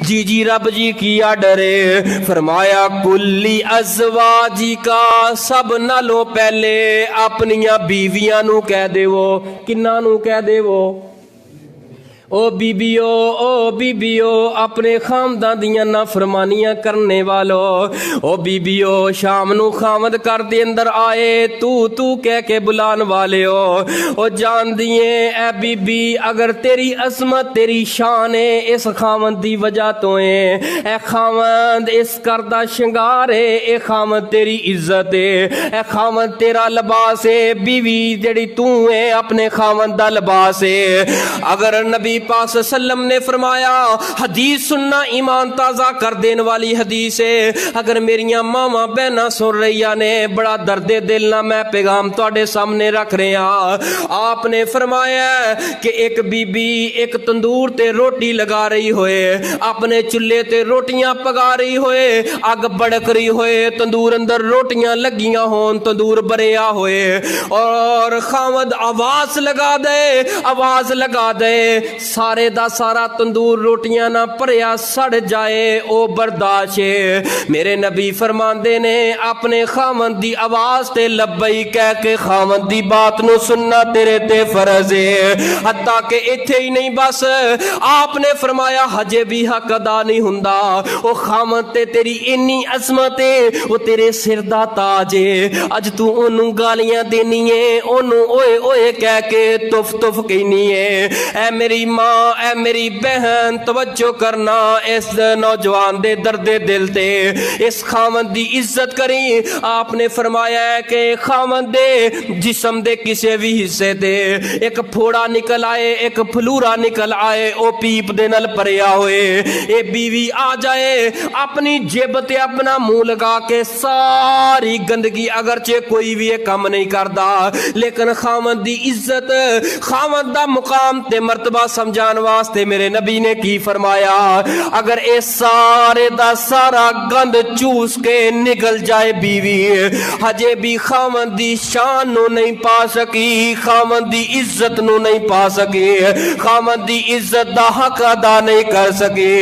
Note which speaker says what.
Speaker 1: جی جی رب جی کیا ڈرے؟ فرمایا کلی ازواجی کا، سب نالوں پہلے اپنیاں بیویاں نو کہہ دے وہ، کناں نو کہہ دے وہ؟ او بیبیو اپنے خامدان دیاں نافرمانیاں کرنے والو، او بیبیو شام نو خامد کر دے اندر آئے تو کہہ کے بلان والے ہو، او جان دیئے اے بی بی اگر تیری عظمت تیری شان ہے اس خامد دی وجہ تو ہے، اے خامد اس کردہ شنگار ہے، اے خامد تیری عزت ہے، اے خامد تیرا لباس ہے، بیوی جڑی تو ہے اپنے خامد دا لباس ہے۔ اگر نبی پاک صلی اللہ علیہ وسلم نے فرمایا حدیث سننا ایمان تازہ کر دین والی حدیث ہے، اگر میریاں ماما بہنا سن رہی نے بڑا درد دل نہ میں پیغام تواڈے سامنے رکھ رہا ہاں۔ آپ نے فرمایا کہ ایک بی بی ایک تندور تے روٹی لگا رہی ہوئے، اپنے چولہے تے روٹیاں پکا رہی ہوئے، اگ بڑک رہی ہوئے، تندور اندر روٹیاں لگیاں ہون، تندور بریا ہوئے، اور خامد آواز لگا دے سارے دا سارا تندور روٹیاں نہ پریا سڑ جائے او برداشت ہے۔ میرے نبی فرماندے نے اپنے خامد دی آواز تے لبئی کہہ کے خامد دی بات نو سننا تیرے تے فرض ہے۔ حتیٰ کہ ایتھے ہی نہیں بس، آپ نے فرمایا ہجے بھی حق ادا نہیں ہوندا، او خامد تے تیری انی عظمت ہے، وہ تیرے سر دا تاج ہے، اج تو انہوں گالیاں دینی ہے، انہوں اوئے اوئے کہہ کے تف کہنی ہے۔ اے میری ماں اے میری بہن توجہ کرنا اس نوجوان دے درد دل تے، اس خامد دی عزت کریں۔ آپ نے فرمایا ہے کہ خامد دے جسم دے کسے بھی حصے تے ایک پھوڑا نکل آئے، ایک پھلورا نکل آئے، او پیپ دے نل پریا ہوئے، اے بیوی آ جائے اپنی جیب تے اپنا منہ لگا کے ساری گندگی، اگرچہ کوئی بھی یہ کام نہیں کردا لیکن خامد دی عزت خامد دا مقام تے مرتبہ سمجھان واسطے میرے نبی نے کی فرمایا اگر اے سارے دا سارا گند چوس کے نکل جائے بیوی، ہجے بھی خامد دی شان نو نہیں پا سکی، خامد دی عزت نو نہیں پا سکی، خامد دی عزت دا حق ادا نہیں کر سکی۔